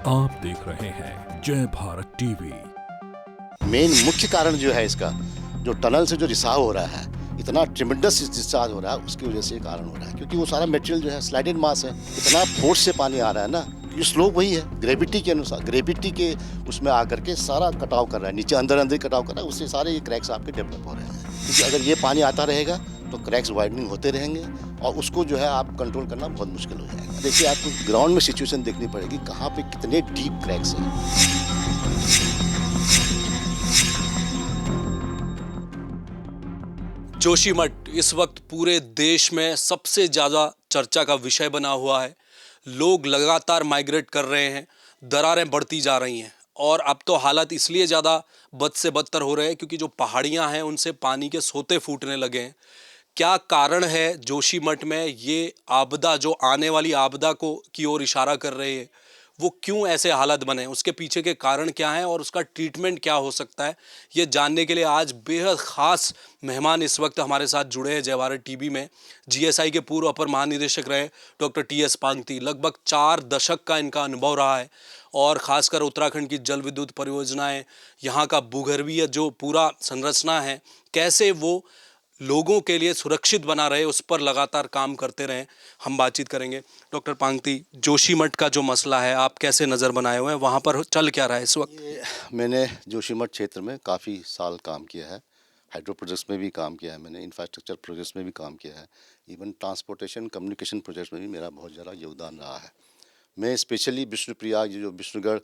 आप देख रहे हैं जय भारत टीवी। मेन मुख्य कारण जो है इसका, जो टनल से जो रिसाव हो रहा है, इतना ट्रिमेंडस डिस्चार्ज हो रहा है, उसकी वजह से ये कारण हो रहा है। क्योंकि वो सारा मटेरियल जो है स्लाइडेड मास है, इतना फोर्स से पानी आ रहा है ना, क्योंकि स्लोप वही है, ग्रेविटी के अनुसार, ग्रेविटी के उसमें आकर के सारा कटाव कर रहा है, नीचे अंदर अंदर कटाव कर रहा है, उससे सारे ये क्रैक्स आपके डेवलप हो रहे हैं। क्योंकि अगर ये पानी आता रहेगा तो क्रैक्स वाइडनिंग होते रहेंगे और उसको जो है आप कंट्रोल करना बहुत मुश्किल हो जाएगा। देखिए, आपको ग्राउंड में सिचुएशन देखनी पड़ेगी, कहाँ पे कितने डीप क्रैक्स हैं। जोशीमठ इस वक्त पूरे देश में सबसे ज़्यादा चर्चा का विषय बना हुआ है। लोग लगातार माइग्रेट कर रहे हैं, दरारें बढ़ती जा रही हैं और अब तो हालात इसलिए ज़्यादा बद से बदतर हो रहे हैं क्योंकि जो पहाड़ियां हैं उनसे पानी के सोते फूटने लगे हैं। क्या कारण है जोशीमठ में ये आपदा, जो आने वाली आपदा को की ओर इशारा कर रही है, वो क्यों ऐसे हालात बने, उसके पीछे के कारण क्या हैं और उसका ट्रीटमेंट क्या हो सकता है, ये जानने के लिए आज बेहद ख़ास मेहमान इस वक्त हमारे साथ जुड़े हैं जय भारत टीवी में। जीएसआई के पूर्व अपर महानिदेशक रहे डॉक्टर टीएस पांगती, लगभग 4 दशक का इनका अनुभव रहा है और ख़ासकर उत्तराखंड की जल विद्युत परियोजनाएं, यहाँ का भूगर्भीय जो पूरा संरचना है, कैसे वो लोगों के लिए सुरक्षित बना रहे, उस पर लगातार काम करते रहें। हम बातचीत करेंगे। डॉक्टर पांगती, जोशीमठ का जो मसला है, आप कैसे नज़र बनाए हुए हैं, वहाँ पर चल क्या रहा है इस वक्त? मैंने जोशीमठ क्षेत्र में काफ़ी साल काम किया है, हाइड्रो प्रोजेक्ट्स में भी काम किया है, मैंने इंफ्रास्ट्रक्चर प्रोजेक्ट्स में भी काम किया है, इवन ट्रांसपोर्टेशन कम्युनिकेशन प्रोजेक्ट्स में भी मेरा बहुत ज़्यादा योगदान रहा है। मैं स्पेशली विष्णुप्रयाग, ये जो विष्णुगढ़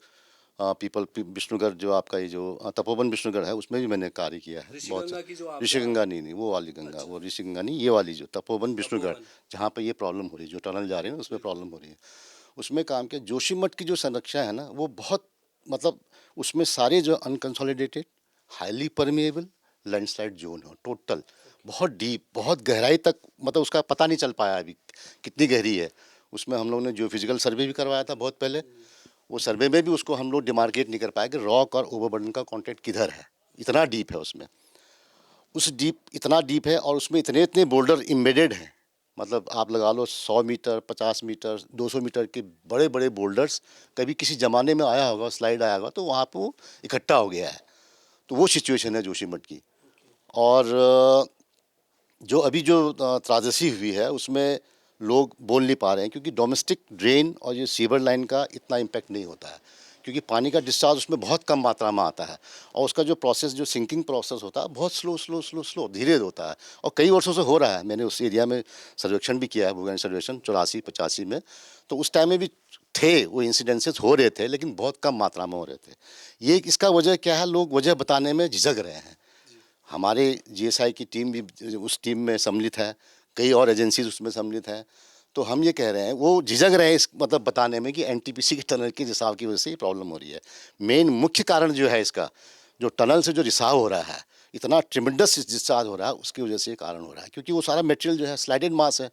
विष्णुगढ़ जो आपका ये जो तपोवन विष्णुगढ़ है, उसमें भी मैंने कार्य किया है बहुत। ऋषिगंगा नहीं, वो वाली गंगा, वो ऋषिगंगा नहीं, ये वाली जो तपोवन विष्णुगढ़, जहाँ पर ये प्रॉब्लम हो रही है, जो टनल जा रही है ना, उसमें प्रॉब्लम हो रही है, उसमें काम किया। जोशीमठ की जो संरक्षण है ना, वो बहुत, मतलब उसमें सारे जो unconsolidated, highly permeable landslide zone हो, टोटल बहुत डीप, बहुत गहराई तक, मतलब उसका पता नहीं चल पाया अभी कितनी गहरी है। उसमें हम लोगों ने जो फिजिकल सर्वे भी करवाया था बहुत पहले, वो सर्वे में भी उसको हम लोग डिमार्केट नहीं कर पाए कि रॉक और ओवरबर्डन का कॉन्टेक्ट किधर है, इतना डीप है उसमें। उस डीप, इतना डीप है और उसमें इतने इतने बोल्डर इम्बेडेड हैं, मतलब आप लगा लो 100 मीटर, 50 मीटर, 200 मीटर के बड़े बड़े बोल्डर्स, कभी किसी ज़माने में आया होगा, स्लाइड आया होगा तो वहाँ पर वो इकट्ठा हो गया है। तो वो सिचुएशन है जोशीमठ की। और जो अभी जो त्रासदी हुई है, उसमें लोग बोल नहीं पा रहे हैं क्योंकि डोमेस्टिक ड्रेन और ये सीवर लाइन का इतना इम्पैक्ट नहीं होता है, क्योंकि पानी का डिस्चार्ज उसमें बहुत कम मात्रा में आता है और उसका जो प्रोसेस, जो सिंकिंग प्रोसेस होता है, बहुत स्लो धीरे होता है और कई वर्षों से हो रहा है। मैंने उस एरिया में सर्वेक्षण भी किया है, भूगर्भ सर्वेक्षण 84-85 में, तो उस टाइम में भी थे वो इंसिडेंसेस हो रहे थे, लेकिन बहुत कम मात्रा में हो रहे थे। ये इसका वजह क्या है, लोग वजह बताने में झिझक रहे हैं। हमारे जीएसआई की टीम भी उस टीम में सम्मिलित है, कई और एजेंसीज उसमें सम्मिलित हैं। तो हम ये कह रहे हैं, वो झिझक रहे हैं इस मतलब बताने में कि एनटीपीसी के टनल के रिसाव की वजह से ये प्रॉब्लम हो रही है। मेन मुख्य कारण जो है इसका, जो टनल से जो रिसाव हो रहा है, इतना ट्रिमेंडस डिस्चार्ज हो रहा है, उसकी वजह से ये कारण हो रहा है। क्योंकि वो सारा मटेरियल जो है स्लाइडेड मास है,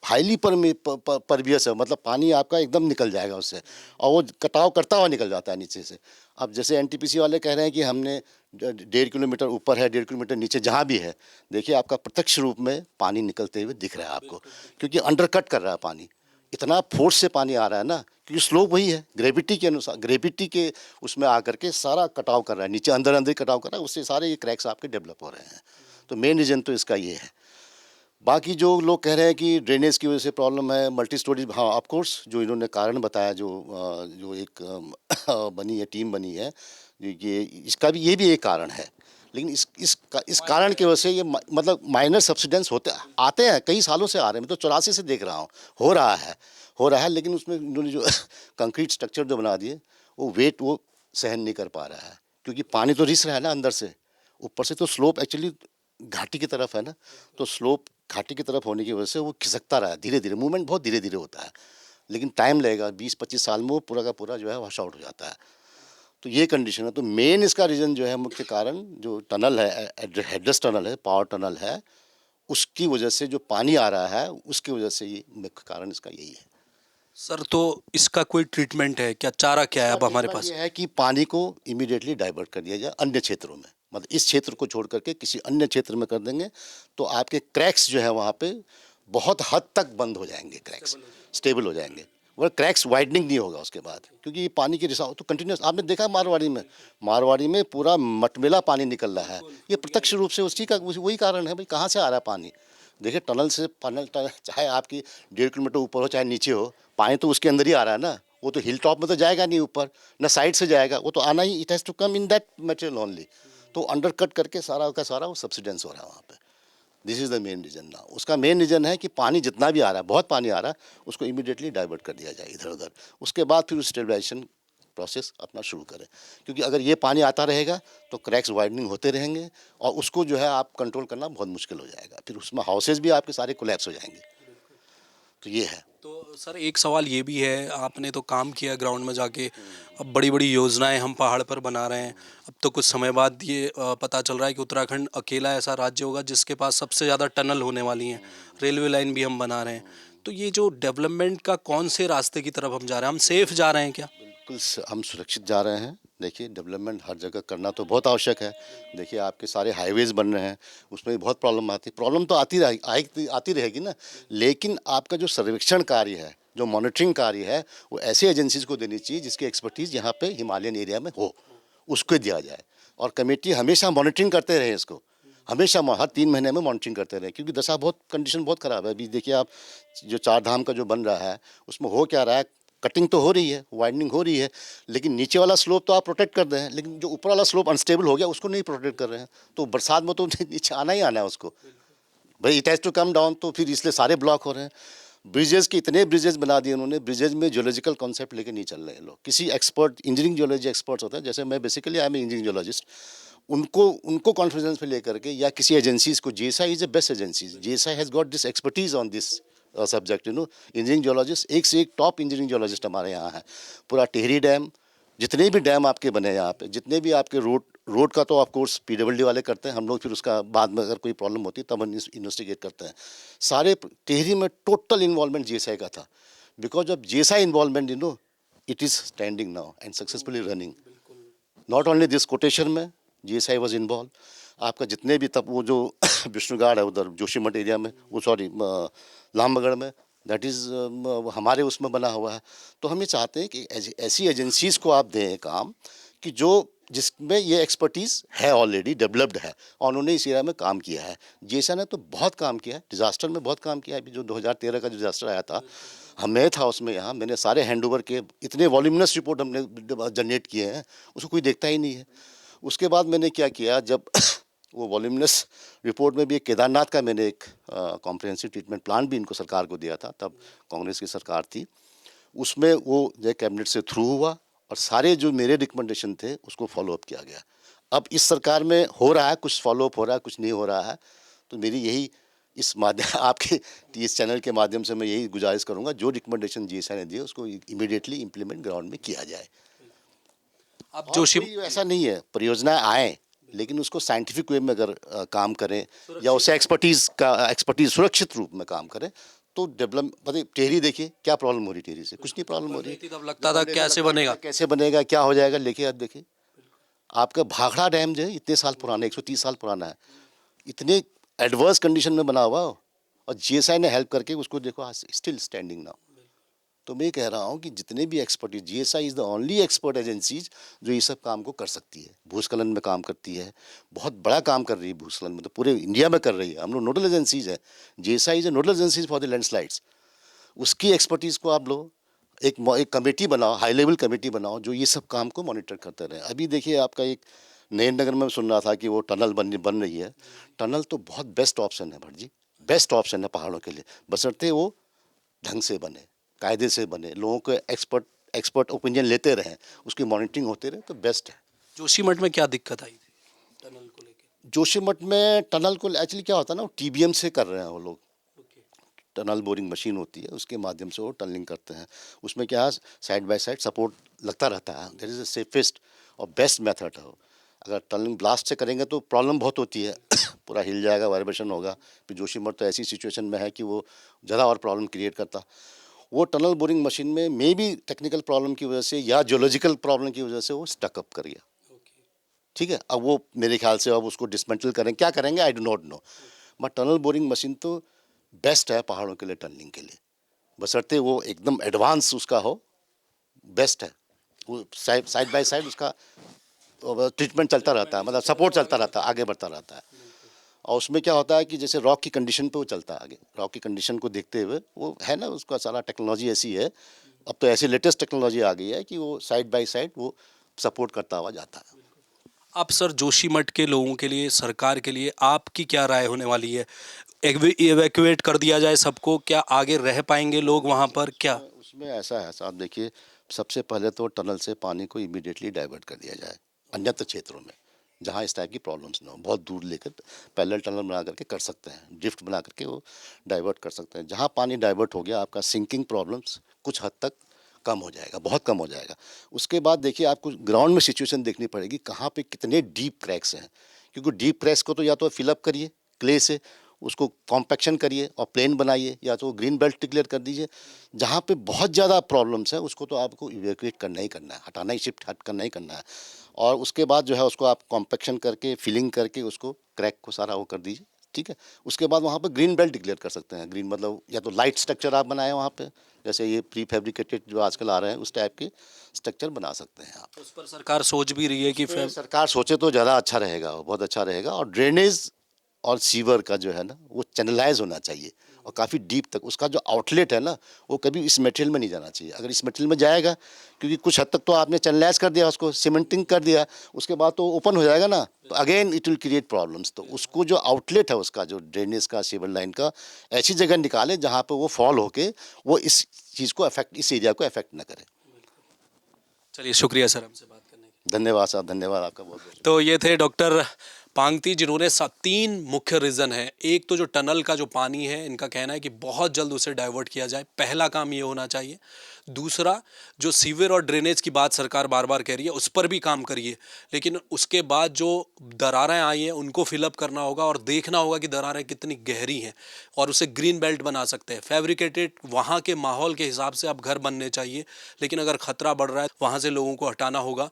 हाईली परवियस है, मतलब पानी आपका एकदम निकल जाएगा उससे और वो कटाव करता हुआ निकल जाता है नीचे से। अब जैसे एनटीपीसी वाले कह रहे हैं कि हमने 1.5 किलोमीटर ऊपर है, 1.5 किलोमीटर नीचे जहाँ भी है, देखिए आपका प्रत्यक्ष रूप में पानी निकलते हुए दिख रहा है आपको, क्योंकि अंडरकट कर रहा है पानी, इतना फोर्स से पानी आ रहा है ना, क्योंकि स्लोप वही है, ग्रेविटी के अनुसार, ग्रेविटी के उसमें आकर के सारा कटाव कर रहा है, नीचे अंदर अंदर कटाव कर रहा है, उससे सारे ये क्रैक्स आपके डेवलप हो रहे हैं। तो मेन रीज़न तो इसका ये है। बाकी जो लोग कह रहे हैं कि ड्रेनेज की वजह से प्रॉब्लम है, मल्टी स्टोरेज, हाँ ऑफ कोर्स, जो इन्होंने कारण बताया, जो एक बनी है, टीम बनी है, ये इसका भी, ये भी एक कारण है। लेकिन इस कारण की वजह से ये मतलब माइनर सब्सिडेंस होते आते हैं, कई सालों से आ रहे हैं, मैं तो 84 से देख रहा हूँ, हो रहा है, लेकिन उसमें इन्होंने जो कंक्रीट स्ट्रक्चर जो बना दिए, वो वेट वो सहन नहीं कर पा रहा है, क्योंकि पानी तो रिस रहा है ना अंदर से, ऊपर से तो स्लोप एक्चुअली घाटी की तरफ है ना, तो स्लोप घाटी की तरफ होने की वजह से वो खिसकता रहा है, धीरे धीरे, मूवमेंट बहुत धीरे धीरे होता है, लेकिन टाइम लगेगा, 20-25 साल में वो पूरा का पूरा जो है वॉश आउट हो जाता है। तो ये कंडीशन है। तो मेन इसका रीज़न जो है, मुख्य कारण जो टनल है, हेडलेस टनल है, पावर टनल है, उसकी वजह से जो पानी आ रहा है, उसकी वजह से ये मुख्य कारण इसका यही है। सर, तो इसका कोई ट्रीटमेंट है क्या, चारा क्या है अब हमारे पास? ये है कि पानी को इमीडिएटली डाइवर्ट कर दिया जाए अन्य क्षेत्रों में, मतलब इस क्षेत्र को छोड़ करके किसी अन्य क्षेत्र में कर देंगे तो आपके क्रैक्स जो है वहाँ पे बहुत हद तक बंद हो जाएंगे, क्रैक्स स्टेबल हो जाएंगे, वह क्रैक्स वाइडनिंग नहीं होगा उसके बाद, क्योंकि ये पानी की रिसाव तो कंटिन्यूस आपने देखा मारवाड़ी में पूरा मटमेला पानी निकल रहा है। ये प्रत्यक्ष रूप से वही कारण है भाई, कहाँ से आ रहा है पानी। देखिए टनल से चाहे आपकी 1.5 किलोमीटर ऊपर हो चाहे नीचे हो, पानी तो उसके अंदर ही आ रहा है ना। वो तो हिल टॉप में तो जाएगा नहीं ऊपर, ना साइड से जाएगा, वो तो आना ही, it has to come in that material only. तो अंडर कट करके सारा का सारा वो सब्सिडेंस हो रहा है वहाँ पे। This is the main reason ना। उसका मेन रीज़न है कि पानी जितना भी आ रहा है, बहुत पानी आ रहा है, उसको इमीडिएटली डाइवर्ट कर दिया जाए इधर उधर। उसके बाद फिर स्टेबलाइजेशन प्रोसेस अपना शुरू करें, क्योंकि अगर ये पानी आता रहेगा तो क्रैक्स वाइडनिंग होते रहेंगे और उसको जो है आप कंट्रोल करना बहुत मुश्किल हो जाएगा। फिर उसमें हाउसेज भी आपके सारे कोलैप्स हो जाएंगे। तो ये है। तो सर एक सवाल ये भी है, आपने तो काम किया ग्राउंड में जाके, अब बड़ी बड़ी योजनाएं हम पहाड़ पर बना रहे हैं। अब तो कुछ समय बाद ये पता चल रहा है कि उत्तराखंड अकेला ऐसा राज्य होगा जिसके पास सबसे ज़्यादा टनल होने वाली हैं, रेलवे लाइन भी हम बना रहे हैं। तो ये जो डेवलपमेंट का कौन से रास्ते की तरफ हम जा रहे हैं, हम सेफ जा रहे हैं क्या? बिल्कुल हम सुरक्षित जा रहे हैं। देखिए डेवलपमेंट हर जगह करना तो बहुत आवश्यक है। देखिए आपके सारे हाईवेज बन रहे हैं, उसमें भी बहुत प्रॉब्लम आती है। प्रॉब्लम तो आती रहेगी ना, लेकिन आपका जो सर्वेक्षण कार्य है, जो मॉनिटरिंग कार्य है, वो ऐसी एजेंसीज को देनी चाहिए जिसकी एक्सपर्टीज़ यहाँ पे हिमालयन एरिया में हो, उसको दिया जाए। और कमेटी हमेशा मॉनिटरिंग करते रहे इसको, हमेशा हर 3 महीने में मॉनिटरिंग करते रहे, क्योंकि दशा बहुत कंडीशन बहुत ख़राब है। अभी देखिए आप जो 4 धाम का जो बन रहा है, उसमें हो क्या रहा है, कटिंग तो हो रही है, वाइडनिंग हो रही है, लेकिन नीचे वाला स्लोप तो आप प्रोटेक्ट कर रहे हैं, लेकिन जो ऊपर वाला स्लोप अनस्टेबल हो गया उसको नहीं प्रोटेक्ट कर रहे हैं। तो बरसात में तो नीचे आना ही आना है उसको भाई, it has to come down. तो फिर इसलिए सारे ब्लॉक हो रहे हैं। ब्रिजेज़ के इतने ब्रिजेज़ बना दिए उन्होंने, ब्रिजेज़ में जियोलॉजिकल कॉन्सेप्ट लेके नहीं चल रहे हैं लोग। किसी एक्सपर्ट इंजीनियरिंग जियोलॉजी एक्सपर्ट्स होते हैं, जैसे मैं basically I am engineering geologist, उनको कॉन्फ्रेंस पे लेकर के या किसी एजेंसीज को, GSI is the best agencies, GSI has got this expertise on this subject, engineering geologist एक से एक टॉप इंजीनियरिंग जियोलॉजिस्ट हमारे यहाँ है। पूरा टिहरी डैम, जितने भी डैम आपके बने हैं यहाँ पे, जितने भी आपके रोड का तो ऑफ कोर्स पीडब्ल्यूडी वाले करते हैं, हम लोग फिर उसका बाद में अगर कोई प्रॉब्लम होती है तब हम इन्वेस्टिगेट करते हैं। सारे टिहरी में टोटल इन्वॉल्वमेंट जीएसआई का था, because of GSI involvement it is standing now and successfully running. Not only this quotation में जीएसआई वाज इन्वॉल्व। आपका जितने भी तब वो जो विष्णुगाड़ है उधर जोशीमठ एरिया में, वो सॉरी लामबगढ़ में, दैट इज़ हमारे उसमें बना हुआ है। तो हम ये चाहते हैं कि ऐसी एजेंसीज़ को आप दें काम कि जिसमें ये एक्सपर्टीज़ है, ऑलरेडी डेवलप्ड है और उन्होंने इस एरिया में काम किया है। जेसा ने तो बहुत काम किया है, डिज़ास्टर में बहुत काम किया है। अभी जो 2013 का जो डिज़ास्टर आया था, मैं था उसमें, यहाँ मैंने सारे हैंडओवर के इतने वॉल्यूमिनस रिपोर्ट हमने जनरेट किए हैं, उसको कोई देखता ही नहीं है। उसके बाद मैंने क्या किया, जब वो वॉल्यूमिनस रिपोर्ट में भी एक केदारनाथ का मैंने एक कॉम्प्रिहेंसिव ट्रीटमेंट प्लान भी इनको सरकार को दिया था, तब कांग्रेस की सरकार थी। उसमें वो जो कैबिनेट से थ्रू हुआ और सारे जो मेरे रिकमेंडेशन थे उसको फॉलोअप किया गया। अब इस सरकार में हो रहा है, कुछ फॉलोअप हो रहा है, कुछ नहीं हो रहा है। तो मेरी यही इस माध्यम आपके इस चैनल के माध्यम से मैं यही गुजारिश करूंगा, जो रिकमेंडेशन जीएसआई ने दिए उसको इमीडिएटली इम्प्लीमेंट ग्राउंड में किया जाए। अब जोशी ऐसा नहीं है, परियोजना आए लेकिन उसको साइंटिफिक वे में अगर काम करें या उसे एक्सपर्टीज सुरक्षित रूप में काम करें तो डेवलप। मतलब टेहरी देखिए क्या प्रॉब्लम हो रही, टेहरी से कुछ नहीं प्रॉब्लम हो रही। तब लगता था कैसे बनेगा क्या हो जाएगा, लेकिन अब देखिए आपका भाखड़ा डैम जो है इतने साल पुराना, 130 साल पुराना है, इतने एडवर्स कंडीशन में बना हुआ हो, और जीएसआई ने हेल्प करके उसको देखो स्टिल स्टैंडिंग नाउ। तो मैं कह रहा हूँ कि जितने भी expertise, GSI is the only expert agencies जो ये सब काम को कर सकती है। भूस्खलन में काम करती है, बहुत बड़ा काम कर रही है भूस्खलन में, तो पूरे इंडिया में कर रही है। हम लोग नोडल एजेंसीज है, GSI is a nodal agencies for the landslides. उसकी एक्सपर्टीज़ को आप लो, एक कमेटी बनाओ, हाई लेवल कमेटी बनाओ जो ये सब काम को मॉनिटर करते रहे। अभी देखिए आपका एक नयन नगर में सुन रहा था कि वो टनल बन रही है। टनल तो बहुत बेस्ट ऑप्शन है भट्ट जी, बेस्ट ऑप्शन है पहाड़ों के लिए, बशर्ते वो ढंग से बने, कायदे से बने, लोगों को एक्सपर्ट ओपिनियन लेते रहें, उसकी मॉनिटरिंग होते रहे, तो बेस्ट है। जोशीमठ में क्या दिक्कत आई थी टनल को लेके? जोशीमठ में टनल को एक्चुअली क्या होता है ना, टीबीएम से कर रहे हैं वो लोग। टनल बोरिंग मशीन होती है, उसके माध्यम से वो टनलिंग करते हैं। उसमें क्या साइड बाय साइड सपोर्ट लगता रहता है, दैट इज़ द सेफेस्ट और बेस्ट मेथड है। अगर टनलिंग ब्लास्ट से करेंगे तो प्रॉब्लम बहुत होती है पूरा हिल जाएगा, वाइब्रेशन होगा। फिर जोशीमठ तो ऐसी सिचुएशन में है कि वो ज़्यादा और प्रॉब्लम क्रिएट करता। वो टनल बोरिंग मशीन में मे बी टेक्निकल प्रॉब्लम की वजह से या जियोलॉजिकल प्रॉब्लम की वजह से वो स्टक अप कर गया। ठीक है, अब वो मेरे ख्याल से अब उसको डिसमेंटल करें, क्या करेंगे I do not know, but tunnel boring machine तो बेस्ट है पहाड़ों के लिए टनलिंग के लिए। बशर्ते वो एकदम एडवांस उसका हो, बेस्ट है। वो साइड बाय साइड उसका ट्रीटमेंट चलता रहता है, मतलब सपोर्ट चलता रहता है, आगे बढ़ता रहता है। और उसमें क्या होता है कि जैसे रॉक की कंडीशन पे वो चलता है आगे, रॉक की कंडीशन को देखते हुए वो है ना, उसका सारा टेक्नोलॉजी ऐसी है, अब तो ऐसी लेटेस्ट टेक्नोलॉजी आ गई है कि वो साइड बाय साइड वो सपोर्ट करता हुआ जाता है। अब सर जोशीमठ के लोगों के लिए, सरकार के लिए आपकी क्या राय होने वाली है? एवैक्यूएट कर दिया जाए सबको, क्या आगे रह पाएंगे लोग वहाँ पर क्या? उसमें ऐसा है साहब, देखिए सबसे पहले तो टनल से पानी को इमीडिएटली डाइवर्ट कर दिया जाए अन्यत्र क्षेत्रों में जहाँ इस टाइप की प्रॉब्लम्स ना हो, बहुत दूर लेकर पैरेलल टनल बना करके कर सकते हैं, ड्रिफ्ट बना करके वो डाइवर्ट कर सकते हैं। जहाँ पानी डाइवर्ट हो गया आपका सिंकिंग प्रॉब्लम्स कुछ हद तक कम हो जाएगा, बहुत कम हो जाएगा। उसके बाद देखिए आपको ग्राउंड में सिचुएशन देखनी पड़ेगी, कहाँ पे कितने डीप क्रैक्स हैं, क्योंकि डीप क्रैक्स को तो या तो फिलअप करिए क्ले से, उसको कॉम्पैक्शन करिए और प्लेन बनाइए, या तो ग्रीन बेल्ट डिक्लेयर कर दीजिए। जहाँ पे बहुत ज़्यादा प्रॉब्लम्स है उसको तो आपको इवैक्यूएट करना ही करना है, हटाना ही, शिफ्ट हट करना ही करना है। और उसके बाद जो है उसको आप कॉम्पैक्शन करके फिलिंग करके उसको क्रैक को सारा वो कर दीजिए, ठीक है। उसके बाद वहाँ पर ग्रीन बेल्ट डिक्लेयर कर सकते हैं। ग्रीन मतलब या तो लाइट स्ट्रक्चर आप बनाएं वहाँ पे, जैसे ये प्री फैब्रिकेटेड जो आजकल आ रहे हैं उस टाइप के स्ट्रक्चर बना सकते हैं आप। उस पर सरकार सोच भी रही है कि फिर सरकार सोचे तो ज़्यादा अच्छा रहेगा, बहुत अच्छा रहेगा। और ड्रेनेज और सीवर का जो है ना वो चैनलाइज होना चाहिए और काफ़ी डीप तक उसका जो आउटलेट है ना वो कभी इस मटेरियल में नहीं जाना चाहिए। अगर इस मटेरियल में जाएगा, क्योंकि कुछ हद तक तो आपने चैनलाइज कर दिया, उसको सीमेंटिंग कर दिया, उसके बाद तो ओपन हो जाएगा ना, तो again it will create problems. तो उसको जो आउटलेट है उसका, जो ड्रेनेज का, सीवर लाइन का, ऐसी जगह निकाले जहाँ पर वो फॉल होके वो इस चीज़ को अफेक्ट, इस एरिया को अफेक्ट ना करे। चलिए, शुक्रिया सर हमसे बात करने के लिए। धन्यवाद साहब, धन्यवाद आपका बहुत बहुत। तो ये थे डॉक्टर पांगती, जिन्होंने 3 मुख्य रीज़न है। एक तो जो टनल का जो पानी है, इनका कहना है कि बहुत जल्द उसे डाइवर्ट किया जाए, पहला काम ये होना चाहिए। दूसरा, जो सीवर और ड्रेनेज की बात सरकार बार बार कह रही है उस पर भी काम करिए, लेकिन उसके बाद जो दरारें आई हैं उनको फिलअप करना होगा और देखना होगा कि दरारें कितनी गहरी हैं और उसे ग्रीन बेल्ट बना सकते हैं। फैब्रिकेटेड वहाँ के माहौल के हिसाब से अब घर बनने चाहिए, लेकिन अगर खतरा बढ़ रहा है वहाँ से लोगों को हटाना होगा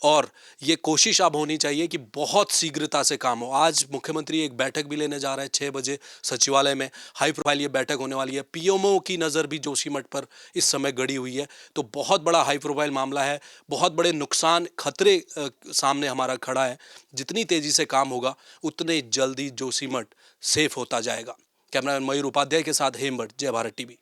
और ये कोशिश अब होनी चाहिए कि बहुत शीघ्रता से काम हो। आज मुख्यमंत्री एक बैठक भी लेने जा रहे हैं 6 बजे सचिवालय में, हाई प्रोफाइल ये बैठक होने वाली है। पीएमओ की नज़र भी जोशीमठ पर इस समय गड़ी हुई है, तो बहुत बड़ा हाई प्रोफाइल मामला है, बहुत बड़े नुकसान, खतरे सामने हमारा खड़ा है। जितनी तेज़ी से काम होगा उतने जल्दी जोशीमठ सेफ होता जाएगा। कैमरामैन मयूर उपाध्याय के साथ हेमभट्ट, जय भारत टीवी।